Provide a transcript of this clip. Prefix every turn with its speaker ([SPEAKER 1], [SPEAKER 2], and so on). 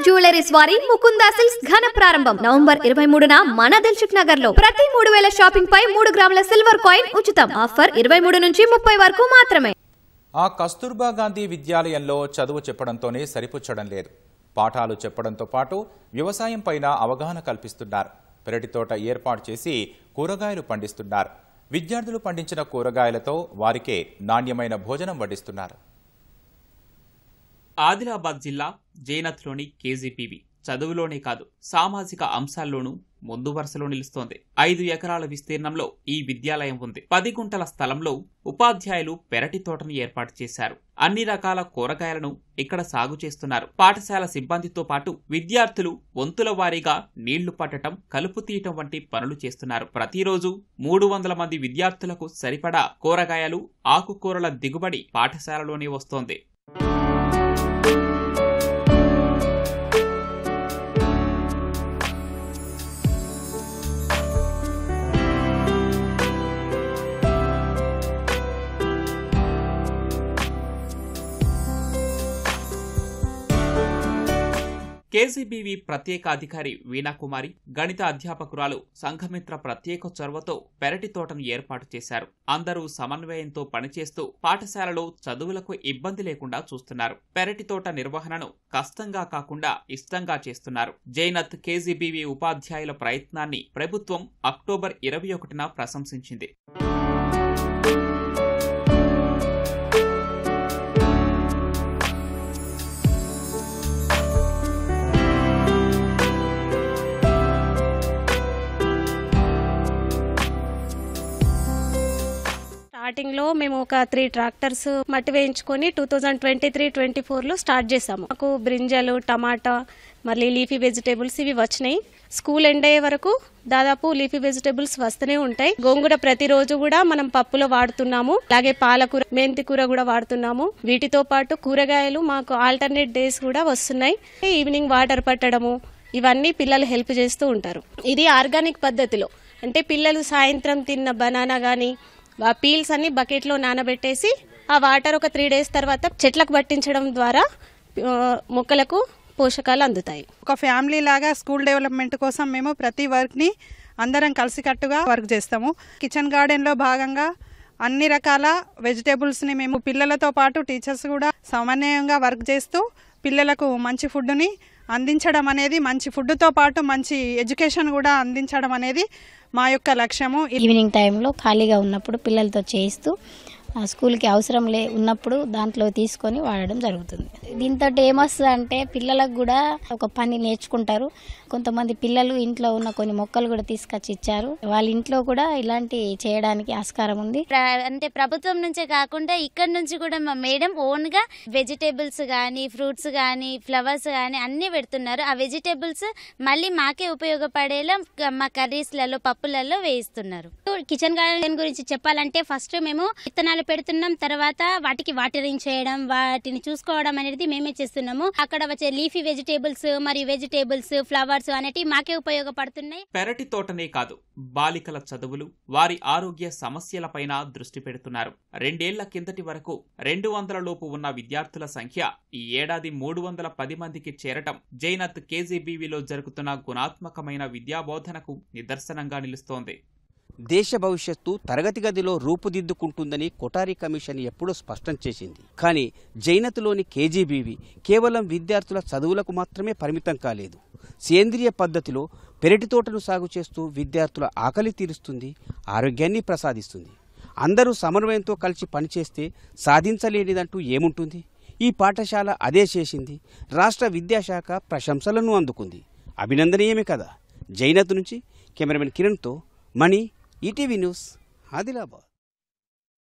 [SPEAKER 1] Jewelleries వారి Mukunda silks ఘన ప్రారంభం నవంబర్ 23న మన దిల్సుఖ్ నగర్ లో ప్రతి 3000 షాపింగ్ పై 3 గ్రాముల సిల్వర్ కాయిన్ ఉచితం. ఆఫర్ 23 నుంచి 30 వరకు మాత్రమే.
[SPEAKER 2] ఆ కస్తూర్బా గాంధీ విద్యాలయంలో చదువు చెప్పడంతోనే సరిపుచ్చడం లేదు. పాఠాలు చెప్పడంతో పాటు వ్యవసాయం పైన అవగాహన కల్పిస్తున్నారు. పెరటి తోట ఏర్పాటు చేసి కూరగాయలు పండిస్తున్నారు. విద్యార్థులు పండించిన కూరగాయలతో వారికే నాణ్యమైన భోజనం వడ్డిస్తున్నారు.
[SPEAKER 3] ఆదిలాబాద్ జిల్లా జైనత్లోని కేజీపీవి చదువులోనే కాదు సామాజిక అంశాల్లోనూ ముందు వరుసలో నిలుస్తోంది. 5 ఎకరాల విస్తీర్ణంలో ఈ విద్యాలయం ఉంది. 10 గుంటల స్థలంలో ఉపాధ్యాయులు పెరటి తోటను ఏర్పాటు చేశారు. అన్ని రకాల కూరగాయలను ఇక్కడ సాగు చేస్తున్నారు. పాఠశాల సిబ్బందితో పాటు విద్యార్థులు వంతుల వారీగా నీళ్లు పట్టడం, కలుపు తీయటం వంటి పనులు చేస్తున్నారు. ప్రతిరోజు 300 మంది విద్యార్థులకు సరిపడా కూరగాయలు, ఆకుకూరల దిగుబడి పాఠశాలలోనే వస్తోంది. కేజీబీవి ప్రత్యేక అధికారి వీణాకుమారి, గణిత అధ్యాపకురాలు సంఘమిత్ర ప్రత్యేక చొరవతో పెరటి తోటను ఏర్పాటు చేశారు. అందరూ సమన్వయంతో పనిచేస్తూ పాఠశాలలో చదువులకు ఇబ్బంది లేకుండా చూస్తున్నారు. పెరటి తోట నిర్వహణను కష్టంగా కాకుండా ఇష్టంగా చేస్తున్నారు. జైనత్ కేజీబీవి ఉపాధ్యాయుల ప్రయత్నాన్ని ప్రభుత్వం అక్టోబర్ 21న ప్రశంసించింది.
[SPEAKER 4] స్టార్టింగ్ లో మేము ఒక 3 ట్రాక్టర్స్ మట్టి వేయించుకొని 2023-24లో స్టార్ట్ చేసాము. మాకు బ్రింజలు, టమాటా, మళ్ళీ లీఫీ వెజిటేబుల్స్ ఇవి వచ్చినాయి. స్కూల్ ఎండ్ అయ్యే వరకు దాదాపు లీఫీ వెజిటేబుల్స్ వస్తూనే ఉంటాయి. గోంగూర ప్రతిరోజు కూడా మనం పప్పులో వాడుతున్నాము. అలాగే పాలకూర, మెంతి కూర కూడా వాడుతున్నాము. వీటితో పాటు కూరగాయలు మాకు ఆల్టర్నేట్ డేస్ కూడా వస్తున్నాయి. ఈవినింగ్ వాటర్ పట్టడము ఇవన్నీ పిల్లలు హెల్ప్ చేస్తూ ఉంటారు. ఇది ఆర్గానిక్ పద్ధతిలో, అంటే పిల్లలు సాయంత్రం తిన్న బనానా గానీ ఆ పీల్స్ అన్ని బకెట్లో నానబెట్టేసి ఆ వాటర్ ఒక 3 డేస్ తర్వాత చెట్లకు పట్టించడం ద్వారా మొక్కలకు పోషకాలు అందుతాయి.
[SPEAKER 5] ఒక ఫ్యామిలీ లాగా స్కూల్ డెవలప్మెంట్ కోసం మేము ప్రతి వర్క్ని అందరం కలిసికట్టుగా వర్క్ చేస్తాము. కిచెన్ గార్డెన్లో భాగంగా అన్ని రకాల వెజిటేబుల్స్ని మేము పిల్లలతో పాటు టీచర్స్ కూడా సమన్వయంగా వర్క్ చేస్తూ పిల్లలకు మంచి ఫుడ్ని అందించడం అనేది, మంచి ఫుడ్తో పాటు మంచి ఎడ్యుకేషన్ కూడా అందించడం అనేది మా యొక్క లక్ష్యము.
[SPEAKER 6] ఈవినింగ్ టైంలో ఖాళీగా ఉన్నప్పుడు పిల్లలతో చేయిస్తూ స్కూల్కి అవసరం ఉన్నప్పుడు దాంట్లో తీసుకొని వాడడం జరుగుతుంది. దీంతో ఏమొస్తుంది అంటే పిల్లలకు కూడా ఒక పని నేర్చుకుంటారు. కొంతమంది పిల్లలు ఇంట్లో ఉన్న కొన్ని మొక్కలు కూడా తీసుకొచ్చి ఇచ్చారు. వాళ్ళ ఇంట్లో కూడా ఇలాంటి చేయడానికి ఆస్కారం ఉంది.
[SPEAKER 7] అంటే ప్రభుత్వం నుంచే కాకుండా ఇక్కడ నుంచి కూడా మా మేడం ఓన్ గా వెజిటేబుల్స్ గానీ, ఫ్రూట్స్ గానీ, ఫ్లవర్స్ గానీ అన్ని పెడుతున్నారు. ఆ వెజిటేబుల్స్ మళ్ళీ మాకే ఉపయోగపడేలా మా కర్రీస్లలో, పప్పులలో వేయిస్తున్నారు.
[SPEAKER 8] కిచెన్ గార్డెన్ గురించి చెప్పాలంటే ఫస్ట్ మేము విత్తనాలు పెడుతున్నాం. తర్వాత వాటికి వాటరింగ్ చేయడం, వాటిని చూసుకోవడం అనేది మేమే చేస్తున్నాము. అక్కడ వచ్చే లీఫీ వెజిటేబుల్స్ మరియు వెజిటేబుల్స్, ఫ్లవర్స్ అనేటివి మాకే ఉపయోగపడుతున్నాయి.
[SPEAKER 3] పెరటి తోటనే కాదు, బాలికల చదువులు, వారి ఆరోగ్య సమస్యలపైన దృష్టి పెడుతున్నారు. 2 ఏళ్ల కిందటి వరకు 200 లోపు ఉన్న విద్యార్థుల సంఖ్య ఈ ఏడాది 310 మందికి చేరటం జైనత్ కేజీబీవీలో జరుగుతున్న గుణాత్మకమైన విద్యాబోధనకు నిదర్శనంగా నిలుస్తోంది.
[SPEAKER 9] దేశ భవిష్యత్తు తరగతి గదిలో రూపుదిద్దుకుంటుందని కొఠారి కమిషన్ ఎప్పుడూ స్పష్టం చేసింది. కానీ జైనత్లోని కేజీబీవీ కేవలం విద్యార్థుల చదువులకు మాత్రమే పరిమితం కాలేదు. సేంద్రియ పద్ధతిలో పెరటి తోటను సాగు చేస్తూ విద్యార్థుల ఆకలి తీరుస్తుంది, ఆరోగ్యాన్ని ప్రసాదిస్తుంది. అందరూ సమన్వయంతో కలిసి పనిచేస్తే సాధించలేనిదంటూ ఏముంటుంది? ఈ పాఠశాల అదే చేసింది. రాష్ట్ర విద్యాశాఖ ప్రశంసలను అందుకుంది. అభినందనీయమే కదా. జైనత్ నుంచి కెమెరామెన్ కిరణ్తో మణి, ఈటీవీ న్యూస్, ఆదిలాబాద్.